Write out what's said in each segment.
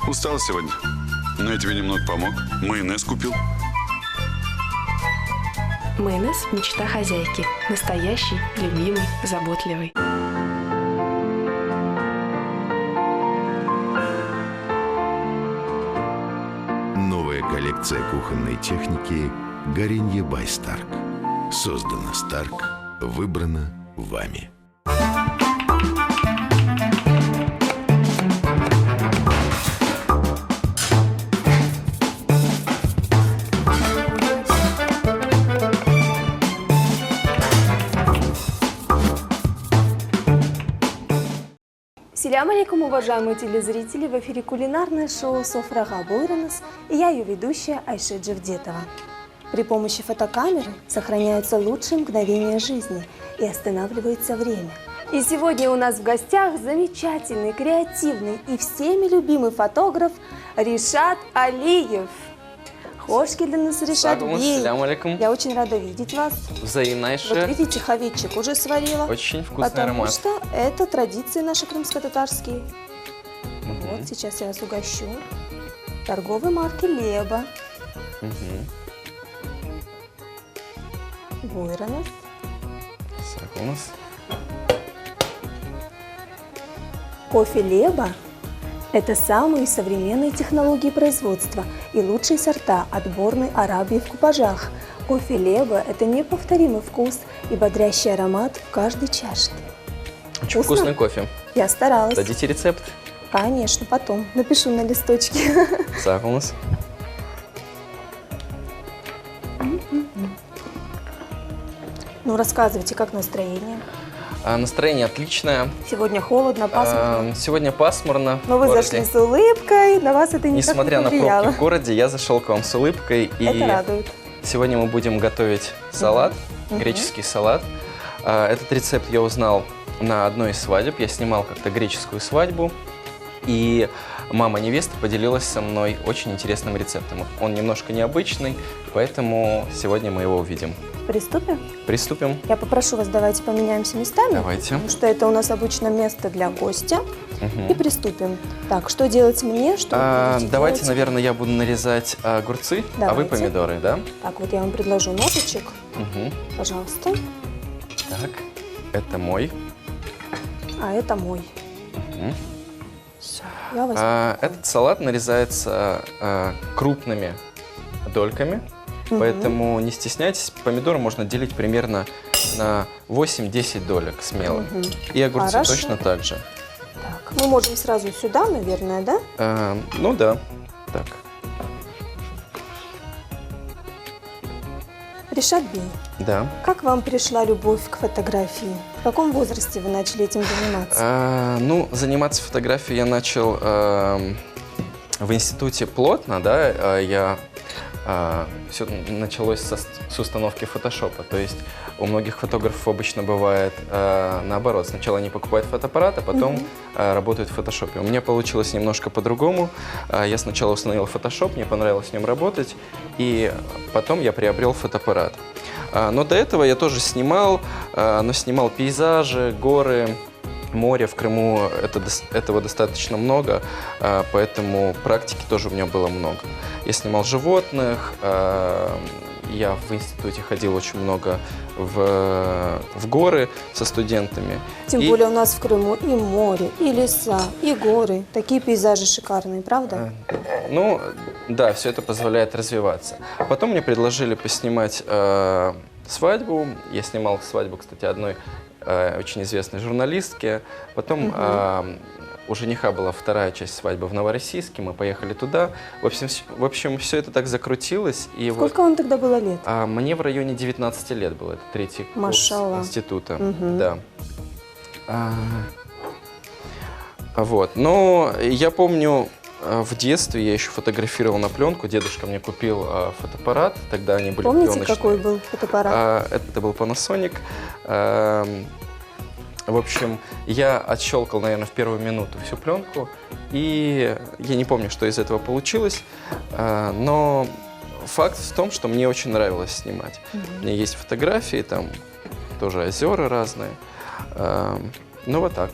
Устал сегодня, но я тебе немного помог. Майонез купил. Майонез – мечта хозяйки. Настоящий, любимый, заботливый. Новая коллекция кухонной техники «Горенье бай Старк». Создана Старк, выбрана вами. Ассаляму алейкум, уважаемые телезрители! В эфире кулинарное шоу «Софрага Бойранас» и я, ее ведущая Айше Джавдетова. При помощи фотокамеры сохраняются лучшие мгновения жизни и останавливается время. И сегодня у нас в гостях замечательный, креативный и всеми любимый фотограф Ришат Алиев. Хошки для нас, Ришат Бей. Ассаляму алейкум. Я очень рада видеть вас. Взаимно, Айше. Вот видите, хавитчик уже сварила. Очень вкусный потому аромат. Потому что это традиции наши крымско-татарские. Вот, сейчас я вас угощу. Торговой марки Леба. Бойранас. Сакунас. Кофе Леба – это самые современные технологии производства и лучшие сорта отборной Арабии в купажах. Кофе Леба – это неповторимый вкус и бодрящий аромат в каждой чашке. Очень вкусный кофе. Я старалась. Дадите рецепт? Конечно, потом. Напишу на листочке. Сакунас. Ну, рассказывайте, как настроение? Настроение отличное. Сегодня холодно, пасмурно. Сегодня пасмурно. Но вы зашли с улыбкой, на вас это никак Несмотря не на повлияло. пробки в городе, я зашел к вам с улыбкой. И Это радует. сегодня мы будем готовить салат, греческий салат. Этот рецепт я узнал на одной из свадеб. Я снимал как-то греческую свадьбу. И мама невесты поделилась со мной очень интересным рецептом. Он немножко необычный, поэтому сегодня мы его увидим. Приступим? Приступим. Я попрошу вас, давайте поменяемся местами. Давайте. Потому что это у нас обычно место для гостя. И приступим. Так, что делать мне? Что вы будете Давайте, делать? наверное, я буду нарезать огурцы, а вы Давайте. помидоры, да? Так, вот я вам предложу ножичек. Угу. Пожалуйста. Так, это мой. А это мой. Мгм. Все, я возьму. Этот салат нарезается крупными дольками, поэтому не стесняйтесь. Помидоры можно делить примерно на 8-10 долек смело. И огурцы Хорошо. точно так же. Так, мы можем сразу сюда, наверное, да? Ну да, так. Ришат Бей, Да. как вам пришла любовь к фотографии? В каком возрасте вы начали этим заниматься? Ну, заниматься фотографией я начал в институте плотно, да, все началось с установки фотошопа, то есть у многих фотографов обычно бывает наоборот, сначала они покупают фотоаппарат, а потом работают в фотошопе. У меня получилось немножко по-другому, я сначала установил фотошоп, мне понравилось с ним работать, и потом я приобрел фотоаппарат. Но до этого я тоже снимал, но снимал пейзажи, горы, море. В Крыму этого достаточно много, поэтому практики тоже у меня было много. Я снимал животных, я в институте ходил очень много в горы со студентами. Тем более у нас в Крыму и море, и леса, и горы. Такие пейзажи шикарные, правда? Ну, да, все это позволяет развиваться. Потом мне предложили поснимать свадьбу. Я снимал свадьбу, кстати, одной очень известной журналистки. Потом у жениха была вторая часть свадьбы в Новороссийске, мы поехали туда. В общем, все это так закрутилось. И Сколько вам тогда было лет? мне в районе 19 лет был, это третий курс Машалла. института. Да. Вот. Но я помню, в детстве я еще фотографировал на пленку. Дедушка мне купил фотоаппарат, тогда они были Помните, пленочные. какой был фотоаппарат? Это был Panasonic. В общем, я отщелкал, наверное, в первую минуту всю пленку, и я не помню, что из этого получилось, но факт в том, что мне очень нравилось снимать. У меня есть фотографии, там тоже озера разные, ну вот так.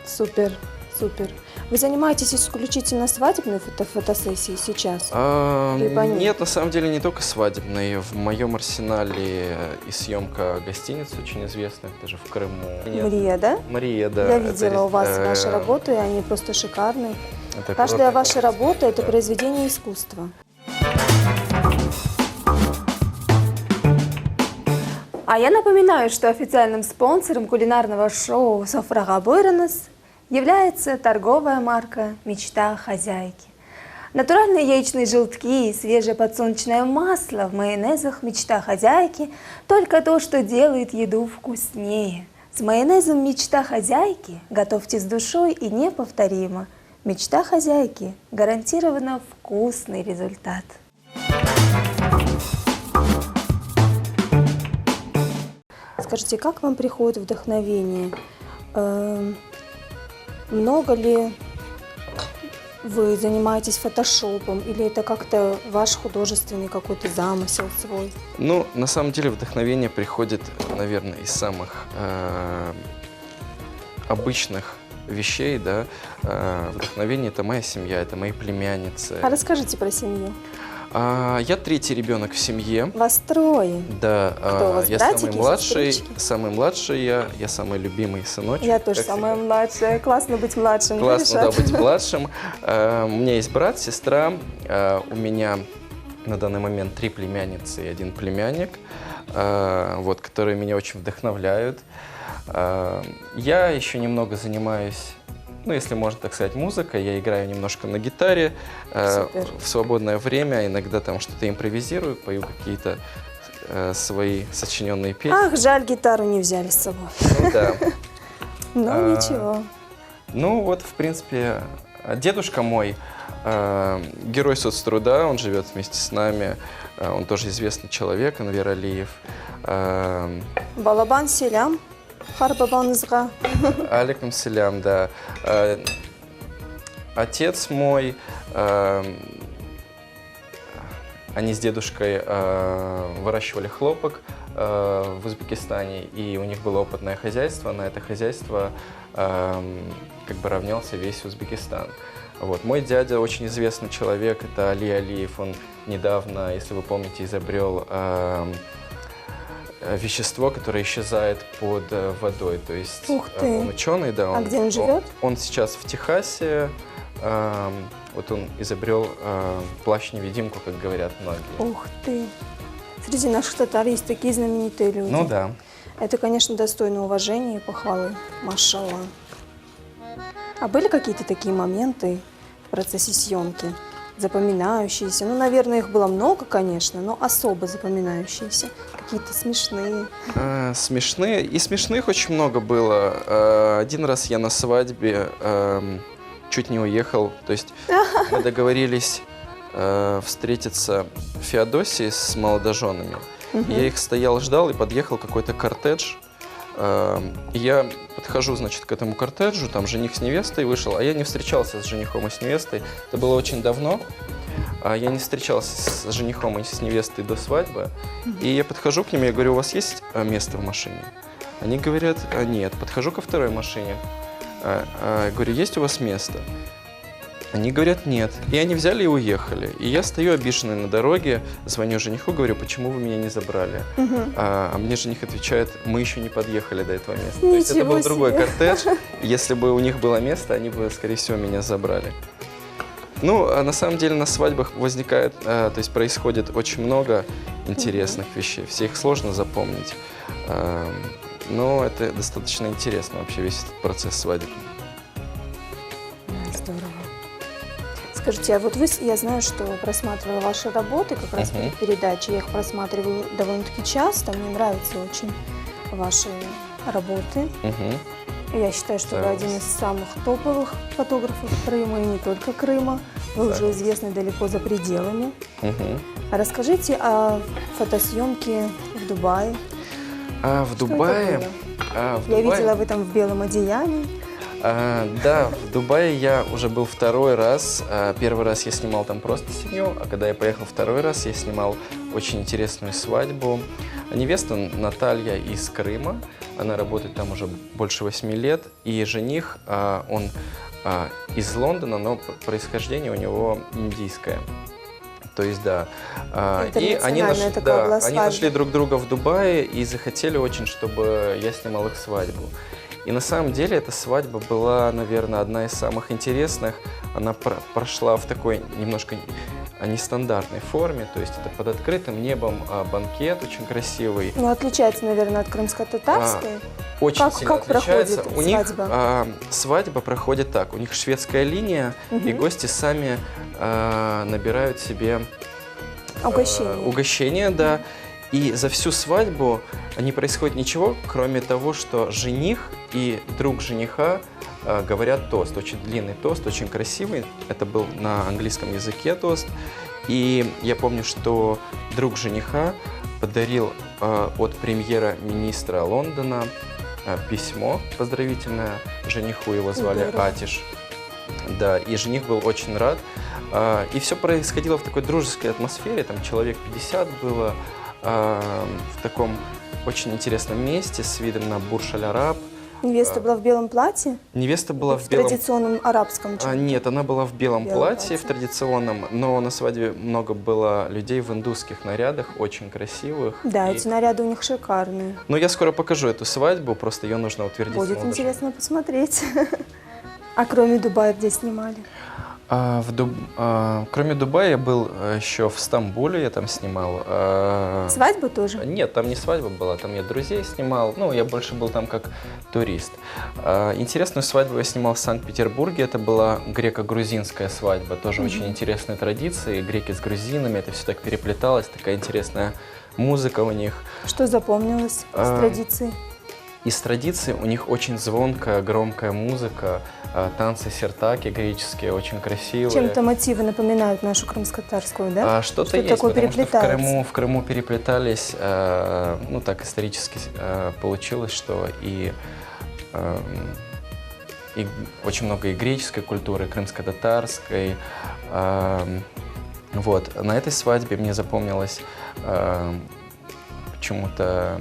Супер. Супер. Вы занимаетесь исключительно свадебной фотосессией сейчас? Либо нет? Нет, на самом деле не только свадебные. В моем арсенале и съемка гостиниц очень известных, даже в Крыму. Мрия, да? Мария, да. Я это видела у вас ваши работы, и они просто шикарные. это Каждая курортный ваша комплекс. работа – это Да. произведение искусства. А я напоминаю, что официальным спонсором кулинарного шоу «Софрага Бойранас» является торговая марка «Мечта хозяйки». Натуральные яичные желтки и свежее подсолнечное масло в майонезах «Мечта хозяйки» – только то, что делает еду вкуснее. С майонезом «Мечта хозяйки» готовьте с душой и неповторимо. «Мечта хозяйки» – гарантированно вкусный результат. Скажите, как вам приходит вдохновение? Много ли вы занимаетесь фотошопом, или это как-то ваш художественный какой-то замысел свой? Ну, на самом деле вдохновение приходит, наверное, из самых обычных вещей, да. Вдохновение – это моя семья, это мои племянницы. А расскажите про семью. Я третий ребенок в семье. Вас трое. Да, Кто у вас, я братики, самый младший я самый любимый сыночек. Я тоже как самая всегда. младшая. Классно быть младшим. Классно, да, решат. быть младшим. У меня есть брат, сестра. У меня на данный момент 3 племянницы и 1 племянник, вот, которые меня очень вдохновляют. Я еще немного занимаюсь, ну, если можно так сказать, музыкой. Я играю немножко на гитаре. Супер. В свободное время иногда там что-то импровизирую, пою какие-то свои сочиненные песни. Ах, жаль, гитару не взяли с собой. Ну да. Ну, ничего. Ну вот, в принципе, дедушка мой герой соцтруда, он живет вместе с нами. Он тоже известный человек, Анвер Алиев. Балабан селям, харбабанызга. Алейкум селям, да. Отец мой, они с дедушкой выращивали хлопок в Узбекистане, и у них было опытное хозяйство. На это хозяйство как бы равнялся весь Узбекистан. Вот. Мой дядя очень известный человек, это Али Алиев. Он недавно, если вы помните, изобрел вещество, которое исчезает под водой. То есть Ух ты. он ученый, да. А где он живет? Он сейчас в Техасе. Вот он изобрел плащ-невидимку, как говорят многие. Ух ты. Среди наших татар есть такие знаменитые люди. Ну да. Это, конечно, достойно уважения и похвалы. Машалла. А были какие-то такие моменты в процессе съемки, запоминающиеся? Ну, наверное, их было много, конечно, но особо запоминающиеся. Какие-то смешные. Смешные. И смешных очень много было. Один раз я на свадьбе чуть не уехал. То есть мы договорились встретиться в Феодосии с молодоженами. Я их стоял, ждал, и подъехал какой-то кортедж. И я подхожу, значит, к этому кортеджу, там жених с невестой вышел, а я не встречался с женихом и с невестой. Это было очень давно. Я не встречался с женихом и с невестой до свадьбы. И я подхожу к ним, я говорю: у вас есть место в машине? Они говорят: нет. Подхожу ко второй машине. Я говорю: есть у вас место? Они говорят: нет. И они взяли и уехали. И я стою обиженный на дороге, звоню жениху, говорю: почему вы меня не забрали? А мне жених отвечает: мы еще не подъехали до этого места. То есть это Ничего был другой себе. кортедж. Если бы у них было место, они бы, скорее всего, меня забрали. Ну, а на самом деле на свадьбах возникает, то есть происходит очень много интересных вещей. Все их сложно запомнить. Но это достаточно интересно вообще, весь этот процесс свадеб. Здорово. Скажите, а вот вы, я знаю, что просматривала ваши работы как раз перед передачей. Я их просматриваю довольно-таки часто. Мне нравятся очень ваши работы. Я считаю, что вы один из самых топовых фотографов Крыма, и не только Крыма. Вы уже известны далеко за пределами. А расскажите о фотосъемке в Дубае. В Что Дубае... это было? Я видела, вы там в белом одеянии. Да, в Дубае я уже был второй раз. Первый раз я снимал там просто семью, а когда я поехал второй раз, я снимал очень интересную свадьбу. Невеста Наталья из Крыма, она работает там уже больше 8 лет, и жених, он из Лондона, но происхождение у него индийское. То есть, да. И они нашли друг друга в Дубае и захотели очень, чтобы я снимал их свадьбу. И на самом деле эта свадьба была, наверное, одна из самых интересных. Она прошла в такой немножко нестандартной форме, то есть это под открытым небом, банкет очень красивый. Ну, отличается, наверное, от крымско-татарской. Очень сильно как отличается. проходит У них свадьба? Свадьба проходит так, у них шведская линия, и гости сами набирают себе угощение, да. И за всю свадьбу не происходит ничего, кроме того, что жених и друг жениха говорят тост. Очень длинный тост, очень красивый. Это был на английском языке тост. И я помню, что друг жениха подарил от премьер-министра Лондона письмо поздравительное жениху, его звали Атиш. Да, и жених был очень рад. И все происходило в такой дружеской атмосфере, там человек 50 было, в таком очень интересном месте с видом на Бурж-аль-Араб. Невеста была в белом платье? Невеста была в традиционном арабском? Нет, она была в белом платье, в традиционном, но на свадьбе много было людей в индусских нарядах, очень красивых. Да, эти наряды у них шикарные. Ну, я скоро покажу эту свадьбу, просто ее нужно утвердить. Будет интересно посмотреть. А кроме Дубая где снимали? Кроме Дубая я был еще в Стамбуле, я там снимал. Свадьба тоже? Нет, там не свадьба была, там я друзей снимал, ну, я больше был там как турист. Интересную свадьбу я снимал в Санкт-Петербурге, это была греко-грузинская свадьба, тоже очень интересные традиции, греки с грузинами, это все так переплеталось, такая интересная музыка у них. Что запомнилось из традиций? Из традиций у них очень звонкая, громкая музыка, танцы сертаки греческие, очень красивые. Чем-то мотивы напоминают нашу крымско-татарскую, да? Что-то есть, потому что в Крыму переплетались, ну так исторически получилось, что и очень много и греческой культуры, и крымско-татарской. Вот. На этой свадьбе мне запомнилось почему-то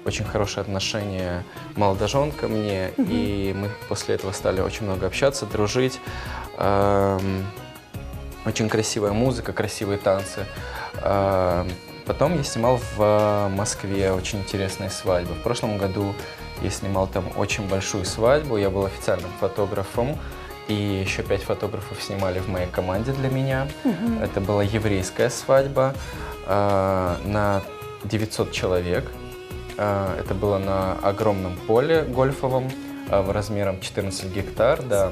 очень хорошее отношение молодожен ко мне, и мы после этого стали очень много общаться, дружить. Очень красивая музыка, красивые танцы. Потом я снимал в Москве очень интересные свадьбы. В прошлом году я снимал там очень большую свадьбу, я был официальным фотографом, и еще 5 фотографов снимали в моей команде для меня. Это была еврейская свадьба на 900 человек. Это было на огромном поле гольфовом размером 14 гектар. Да.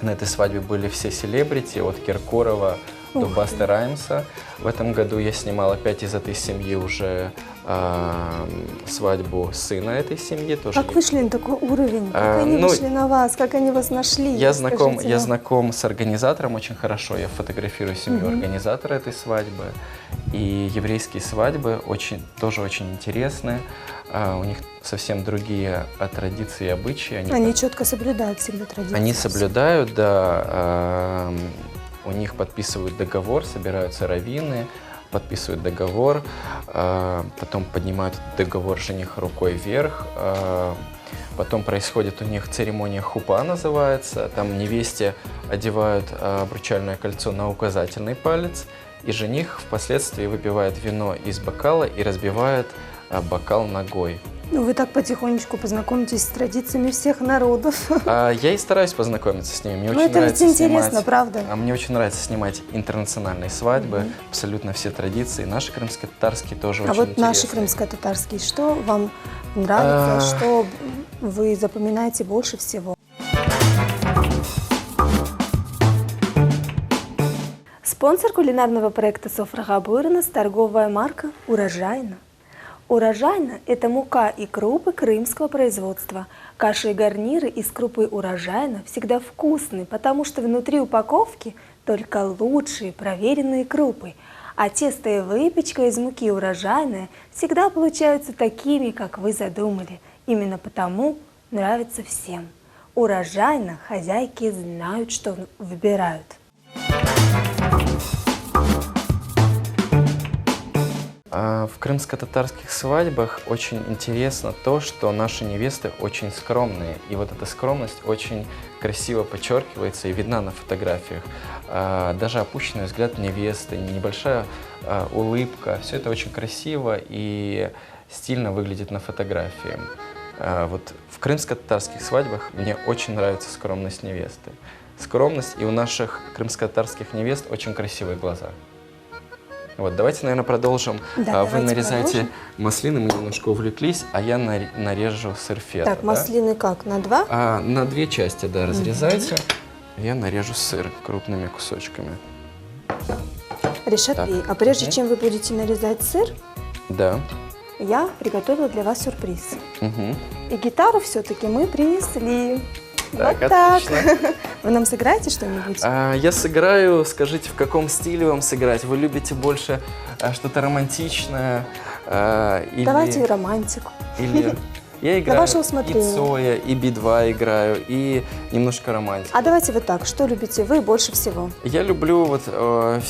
На этой свадьбе были все селебрити, от Киркорова до Басты Раймса. В этом году я снимал опять из этой семьи уже свадьбу сына этой семьи. Тоже. Как вышли на такой уровень? Как они вышли на вас? Как они вас нашли? Я знаком с организатором очень хорошо. Я фотографирую семью организатора этой свадьбы. И еврейские свадьбы тоже очень интересные. У них совсем другие традиции и обычаи. Они четко соблюдают всегда традиции. Они соблюдают, да. У них подписывают договор, собираются раввины, подписывают договор, потом поднимают договор жених рукой вверх, потом происходит у них церемония хупа, называется, там невесте одевают обручальное кольцо на указательный палец, и жених впоследствии выпивает вино из бокала и разбивает бокал ногой. Ну, вы так потихонечку познакомитесь с традициями всех народов. Я и стараюсь познакомиться с ними. Мне очень это нравится ведь интересно, снимать, правда? Мне очень нравится снимать интернациональные свадьбы, абсолютно все традиции. Наши крымско-татарские тоже очень интересные. А вот наши крымско-татарские, что вам нравится, что вы запоминаете больше всего? Спонсор кулинарного проекта «Софрага Буйранас» – торговая марка «Урожайна». Урожайна – это мука и крупы крымского производства. Каши и гарниры из крупы урожайна всегда вкусны, потому что внутри упаковки только лучшие проверенные крупы. А тесто и выпечка из муки урожайная всегда получаются такими, как вы задумали. Именно потому нравится всем. Урожайна хозяйки знают, что выбирают. В крымско-татарских свадьбах очень интересно то, что наши невесты очень скромные. И вот эта скромность очень красиво подчеркивается и видна на фотографиях. Даже опущенный взгляд невесты, небольшая улыбка. Все это очень красиво и стильно выглядит на фотографии. Вот в крымско-татарских свадьбах мне очень нравится скромность невесты. Скромность, и у наших крымско-татарских невест очень красивые глаза. Вот, давайте, наверное, продолжим. Да, Вы нарезаете маслины, мы немножко увлеклись, а я нарежу сыр фета. Так, да? маслины как, на 2? На 2 части, да, разрезайте. Я нарежу сыр крупными кусочками. Ришат Так. Бей, а прежде чем вы будете нарезать сыр, Да. я приготовила для вас сюрприз. Угу. И гитару все-таки мы принесли. Так, Вот так. отлично. Вы нам сыграете что-нибудь? Я сыграю, скажите, в каком стиле вам сыграть? Вы любите больше что-то романтичное? Или... Давайте романтику. Или... Я играю вашего и усмотрения. Цоя, и Би-2 играю, и немножко романтики. А давайте вот так. Что любите вы больше всего? Я люблю, вот,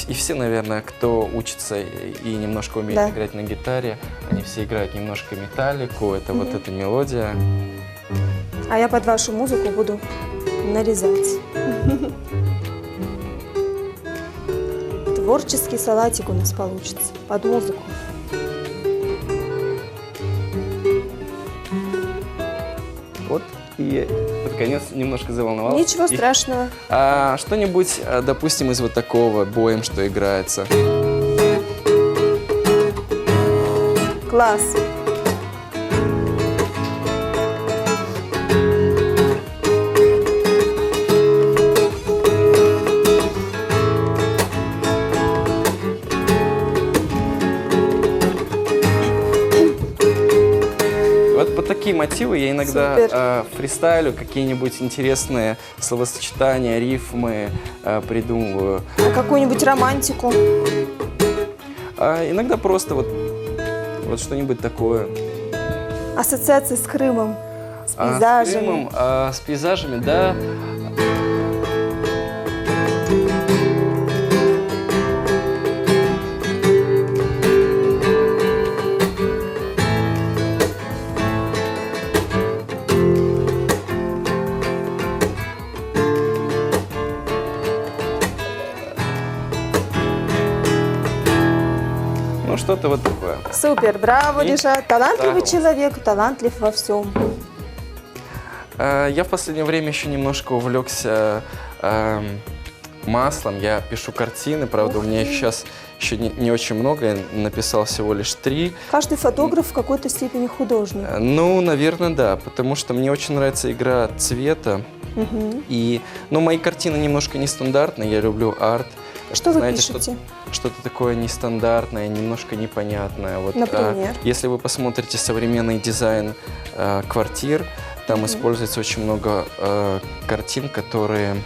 и все, наверное, кто учится и немножко умеет Да. играть на гитаре, они все играют немножко металлику, это вот эта мелодия. А я под вашу музыку буду нарезать. Творческий салатик у нас получится под музыку. Вот, и под конец немножко заволновался. Ничего И, страшного. что-нибудь, допустим, из вот такого боем, что играется. Класс. Вот под такие мотивы я иногда Супер. фристайлю, какие-нибудь интересные словосочетания, рифмы придумываю. А какую-нибудь романтику? Иногда просто вот что-нибудь такое. Ассоциации с Крымом, с С пейзажами. Крымом, с пейзажами, да. Ну, что-то вот такое. Супер, браво, И- Ришат. Талантливый Да. человек, талантлив во всем. Я в последнее время еще немножко увлекся маслом. Я пишу картины, правда, у меня их сейчас еще не очень много, я написал всего лишь 3. Каждый фотограф в какой-то степени художник. Ну, наверное, да, потому что мне очень нравится игра цвета. И, мои картины немножко нестандартные, я люблю арт. Что вы Знаете, пишете? Что-то такое нестандартное, немножко непонятное. Вот, Например? если вы посмотрите современный дизайн квартир, там используется очень много картин, которые,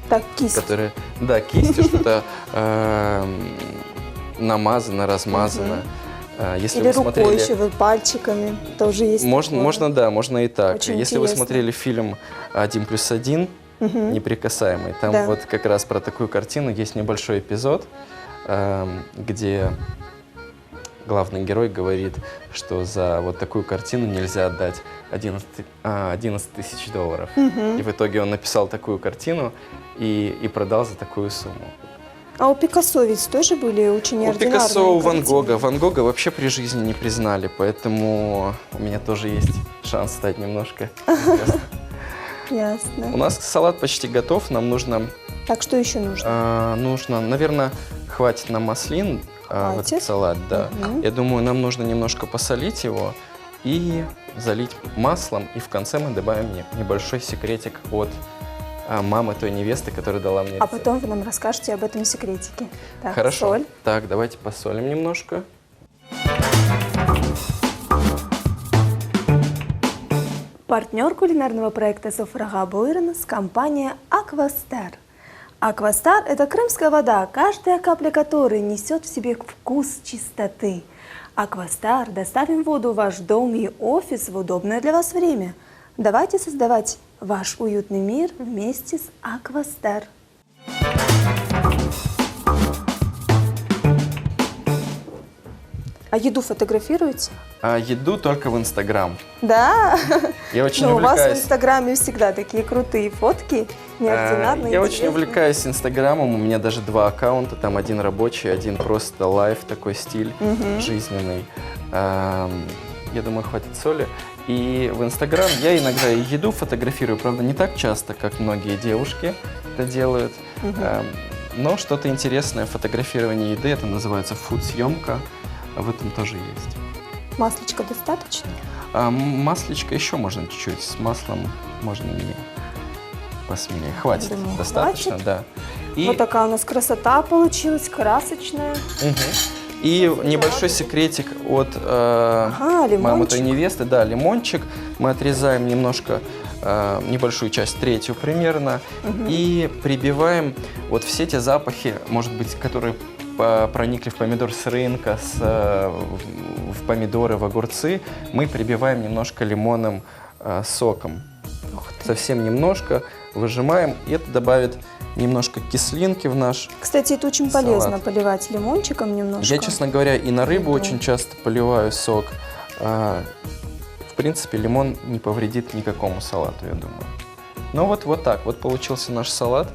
Так, кисть. да, кистью что-то намазано, размазано. Если Или вы рукой смотрели... еще, вот пальчиками. Тоже есть такое. Можно, да, можно и так. Очень Если вы интересно. смотрели фильм «1+1», «Неприкасаемый», там Да. вот как раз про такую картину есть небольшой эпизод, где главный герой говорит, что за вот такую картину нельзя отдать 11 тысяч долларов. И в итоге он написал такую картину и продал за такую сумму. А у Пикассо ведь тоже были очень У неординарные Пикассо, у Ван картины. Гога. Ван Гога вообще при жизни не признали, поэтому у меня тоже есть шанс стать немножко известным. У Ясно. нас салат почти готов, нам нужно, Так, что еще нужно? наверное, хватит нам маслин в Хватит? этот салат, да. Мгм. Я думаю, нам нужно немножко посолить его и залить маслом, и в конце мы добавим небольшой секретик от мамы той невесты, которая дала мне А рецепт. потом вы нам расскажете об этом секретике. Так, Хорошо. соль. Так, давайте посолим немножко. Партнер кулинарного проекта Софрага Бойронос – компания «Аквастар». «Аквастар» – это крымская вода, каждая капля которой несет в себе вкус чистоты. «Аквастар» доставим воду в ваш дом и офис в удобное для вас время. Давайте создавать ваш уютный мир вместе с «Аквастар». А еду фотографируете? А еду только в Инстаграм. Да? Я очень Но у вас в увлекаюсь. Инстаграме всегда такие крутые фотки, неординарные. Я очень интересные. увлекаюсь Инстаграмом, у меня даже 2 аккаунта, там один рабочий, один просто лайф, такой стиль жизненный. Я думаю, хватит соли. И в Инстаграм я иногда и еду фотографирую, правда, не так часто, как многие девушки это делают. Но что-то интересное, фотографирование еды, это называется фуд-съемка, в этом тоже есть. Маслечко достаточно? Маслечко еще можно чуть-чуть, с маслом можно не посмелее. Хватит, Думаю, достаточно, хватит. да. И, Вот такая у нас красота получилась, красочная. и небольшой секретик от мамы той лимончик. невесты, да, лимончик. Мы отрезаем немножко, небольшую часть, третью примерно, и прибиваем вот все те запахи, может быть, которые проникли в помидор с рынка, в помидоры, в огурцы, мы прибиваем немножко лимонным соком. Совсем немножко выжимаем, и это добавит немножко кислинки в наш. Кстати, это очень салат. полезно, поливать лимончиком немножко. Я, честно говоря, и на рыбу Да. очень часто поливаю сок. В принципе, лимон не повредит никакому салату, я думаю. Ну вот так вот получился наш салат.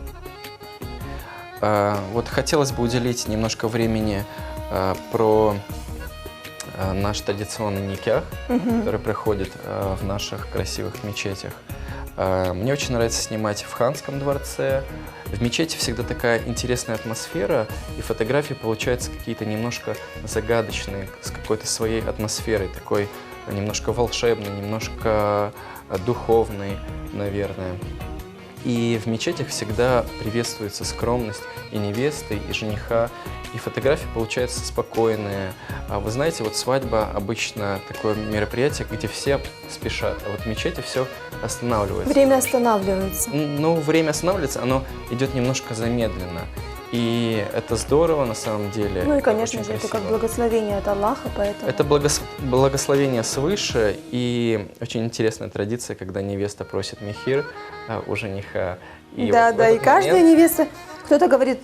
Вот хотелось бы уделить немножко времени про наш традиционный никях, который проходит в наших красивых мечетях. Мне очень нравится снимать в Ханском дворце. В мечети всегда такая интересная атмосфера, и фотографии получаются какие-то немножко загадочные, с какой-то своей атмосферой, такой немножко волшебной, немножко духовной, наверное. И в мечетях всегда приветствуется скромность и невесты, и жениха, и фотографии получаются спокойные. Вы знаете, вот свадьба обычно такое мероприятие, где все спешат, а вот в мечети все останавливается. Время останавливается. Ну, время останавливается, оно идет немножко замедленно. И это здорово на самом деле. Ну и, это конечно очень же, это как красиво. благословение от Аллаха, поэтому... Это благословение свыше, и очень интересная традиция, когда невеста просит михир у жениха. И Да, вот в да, и этот каждая момент- невеста, кто-то говорит...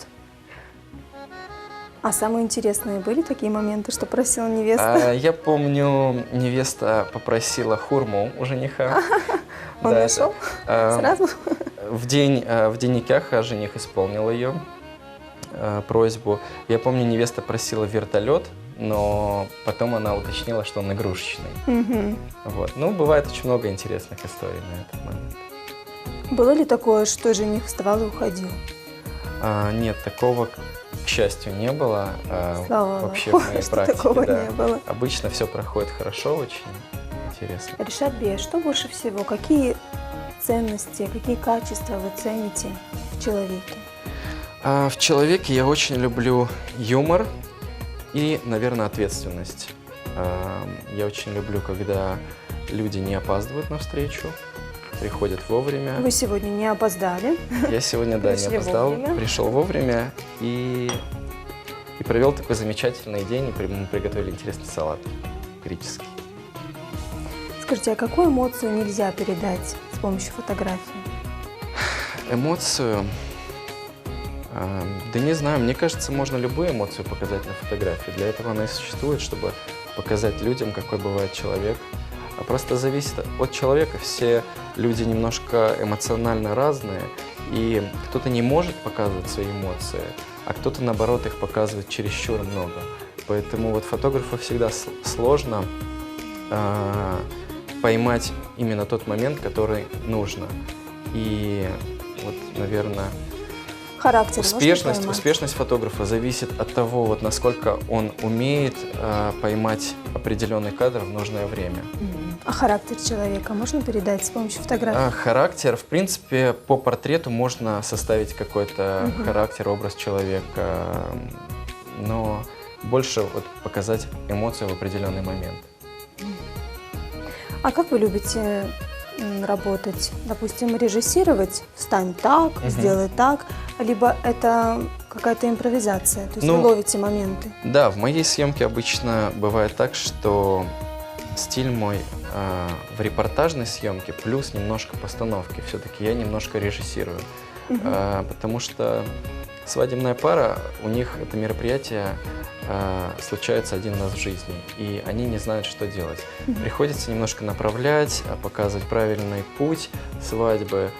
А самые интересные были такие моменты, что просила невеста? Я помню, невеста попросила хурму у жениха. Он Да, нашел это, сразу? В день никаха жених исполнил ее просьбу. Я помню, невеста просила вертолет, но потом она уточнила, что он игрушечный. Мгм. Вот. Ну, бывает очень много интересных историй на этот момент. Было ли такое, что жених вставал и уходил? Нет, такого, к счастью, не было. Слава Вообще Аллаху, в моей что практике, такого да. не было. Обычно все проходит хорошо, очень интересно. Ришат Бей, что больше всего, какие ценности, какие качества вы цените в человеке? В человеке я очень люблю юмор и, наверное, ответственность. Я очень люблю, когда люди не опаздывают на встречу, приходят вовремя. Вы сегодня не опоздали. Я сегодня, да, не Пришли опоздал, вовремя. пришел вовремя и провел такой замечательный день, и мы приготовили интересный салат греческий. Скажите, а какую эмоцию нельзя передать с помощью фотографии? Эмоцию? Да не знаю, мне кажется, можно любую эмоцию показать на фотографии. Для этого она и существует, чтобы показать людям, какой бывает человек. А просто зависит от человека. Все люди немножко эмоционально разные, и кто-то не может показывать свои эмоции, а кто-то, наоборот, их показывает чересчур много. Поэтому вот фотографу всегда сложно поймать именно тот момент, который нужно. И вот, наверное, Характер можно поймать? успешность фотографа зависит от того, вот, насколько он умеет поймать определенный кадр в нужное время. А характер человека можно передать с помощью фотографии? Характер, в принципе, по портрету можно составить какой-то характер, образ человека, но больше вот показать эмоцию в определенный момент. А как вы любите работать? Допустим, режиссировать, встань так, сделай так, либо это какая-то импровизация, то есть Ну, вы ловите моменты? Да, в моей съемке обычно бывает так, что стиль мой в репортажной съемке плюс немножко постановки. Все-таки я немножко режиссирую, потому что свадебная пара, у них это мероприятие случается один раз в жизни, и они не знают, что делать. Приходится немножко направлять, показывать правильный путь свадьбы.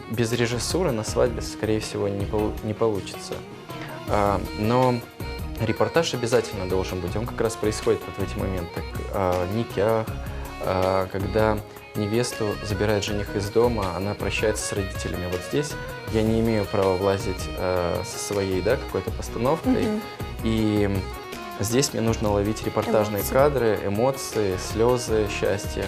Без режиссуры на свадьбе, скорее всего, не получится. Но репортаж обязательно должен быть. Он как раз происходит вот в эти моменты. Никях, когда невесту забирает жених из дома, она прощается с родителями. Вот здесь я не имею права влазить со своей, да, какой-то постановкой. И здесь мне нужно ловить репортажные кадры, эмоции, слезы, счастье.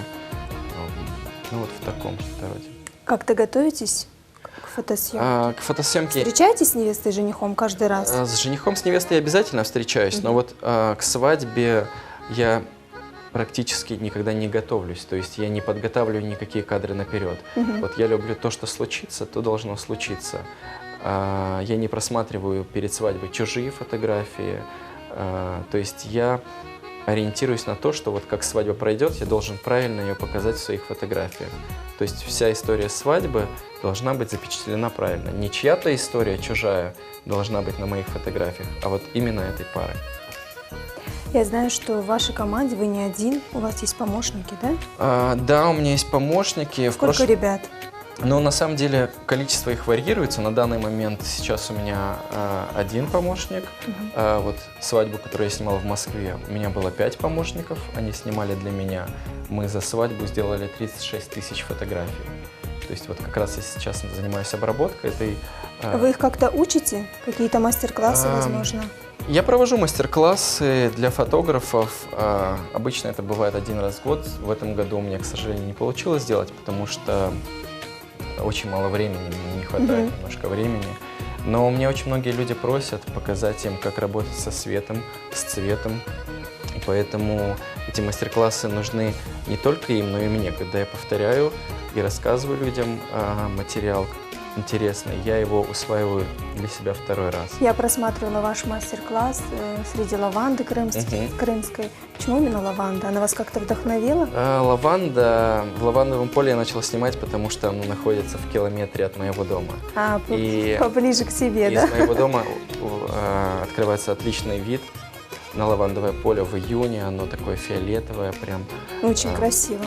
Ну вот в таком роде. Как-то готовитесь к фотосъемке? К фотосъемке... Встречаетесь с невестой и женихом каждый раз? С женихом, с невестой я обязательно встречаюсь, но вот к свадьбе я практически никогда не готовлюсь, то есть я не подготавливаю никакие кадры наперед. Вот я люблю то, что случится, то должно случиться. Я не просматриваю перед свадьбой чужие фотографии, то есть я ориентируюсь на то, что вот как свадьба пройдет, я должен правильно ее показать в своих фотографиях. То есть вся история свадьбы должна быть запечатлена правильно. Не чья-то история чужая должна быть на моих фотографиях, а вот именно этой пары. Я знаю, что в вашей команде вы не один, у вас есть помощники, да? Да, у меня есть помощники. Сколько ребят? Ну, на самом деле, количество их варьируется. На данный момент сейчас у меня один помощник. Вот свадьбу, которую я снимал в Москве, у меня было 5 помощников. Они снимали для меня. Мы за свадьбу сделали 36 тысяч фотографий. То есть вот как раз я сейчас занимаюсь обработкой этой... Вы их как-то учите? Какие-то мастер-классы, возможно? Я провожу мастер-классы для фотографов. Обычно это бывает один раз в год. В этом году у меня, к сожалению, не получилось сделать, потому что очень мало времени, мне не хватает немножко времени. Но мне очень многие люди просят показать им, как работать со светом, с цветом. И поэтому эти мастер-классы нужны не только им, но и мне. Когда я повторяю и рассказываю людям материал интересный, я его усваиваю для себя второй раз. Я просматривала ваш мастер-класс среди лаванды крымской. Почему именно лаванда? Она вас как-то вдохновила? Лаванда. В лавандовом поле я начал снимать, потому что оно находится в километре от моего дома. Поближе к себе, да? Из моего дома открывается отличный вид на лавандовое поле в июне. Оно такое фиолетовое прям. Очень красиво.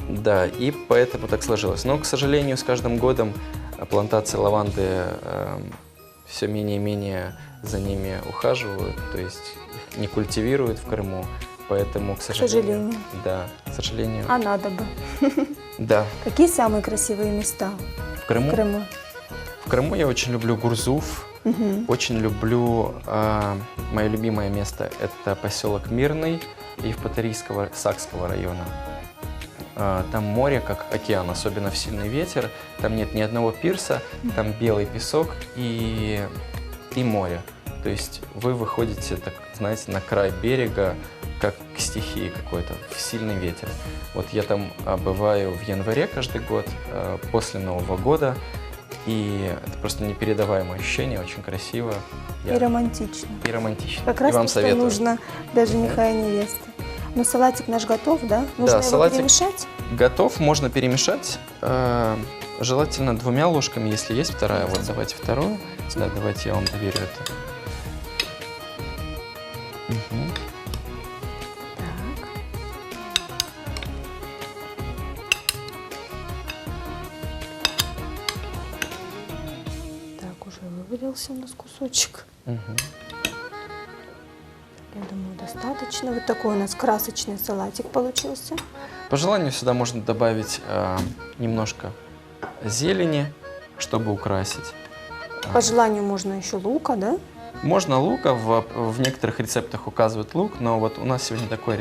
Да, и поэтому так сложилось. Но, к сожалению, с каждым годом плантации лаванды все менее и менее за ними ухаживают, то есть их не культивируют в Крыму, поэтому, к сожалению. Да, к сожалению. А надо бы. Да. Какие самые красивые места в Крыму? В Крыму я очень люблю Гурзуф, очень люблю, мое любимое место – это поселок Мирный Евпаторийского Сакского района. Там море, как океан, особенно в сильный ветер. Там нет ни одного пирса, там белый песок и море. То есть вы выходите, так, знаете, на край берега, как к стихии какой-то, в сильный ветер. Вот я там бываю в январе каждый год, после Нового года. И это просто непередаваемое ощущение, очень красиво. И романтично. И романтично. Как раз и вам то, что советую. нужно для жениха и невесты. Ну, салатик наш готов, да? Нужно его салатик перемешать? Готов, можно перемешать. Желательно 2 ложками, если есть вторая. Вот давайте вторую. Да, давайте я вам доверю это. Так, уже вывалился у нас кусочек. Я думаю, достаточно. Вот такой у нас красочный салатик получился. По желанию сюда можно добавить немножко зелени, чтобы украсить. По желанию можно еще лука, да? Можно лука, в некоторых рецептах указывают лук, но вот у нас сегодня такой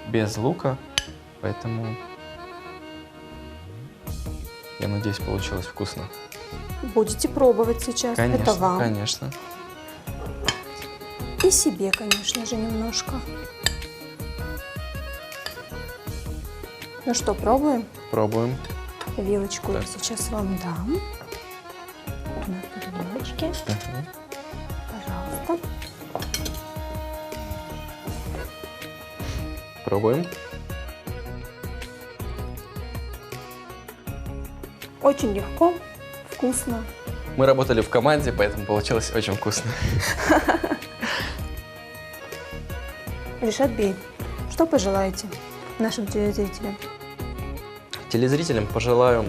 без лука, поэтому я надеюсь, получилось вкусно. Будете пробовать сейчас. Конечно, это вам. конечно. И себе, конечно же, немножко. Ну что, пробуем? Пробуем. Вилочку я Так. сейчас вам дам. На тарелочке. Пожалуйста. Пробуем. Очень легко, вкусно. Мы работали в команде, поэтому получилось очень вкусно. Ришат Бей, что пожелаете нашим телезрителям? Телезрителям пожелаю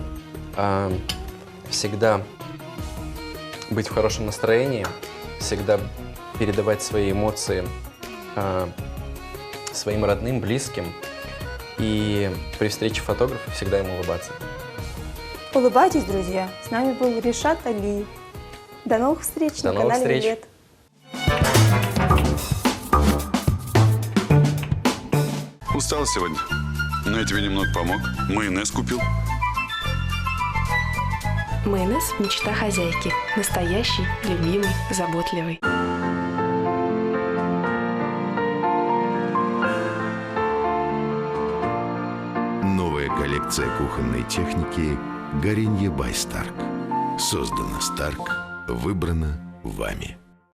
всегда быть в хорошем настроении, всегда передавать свои эмоции своим родным, близким, и при встрече фотографа всегда им улыбаться. Улыбайтесь, друзья. С нами был Ришат Алиев. До новых встреч До на новых канале встреч. Вилет. Устал сегодня, но я тебе немного помог. Майонез купил. Майонез – мечта хозяйки. Настоящий, любимый, заботливый. Новая коллекция кухонной техники «Горенье by Stark». Создана Stark, выбрана вами.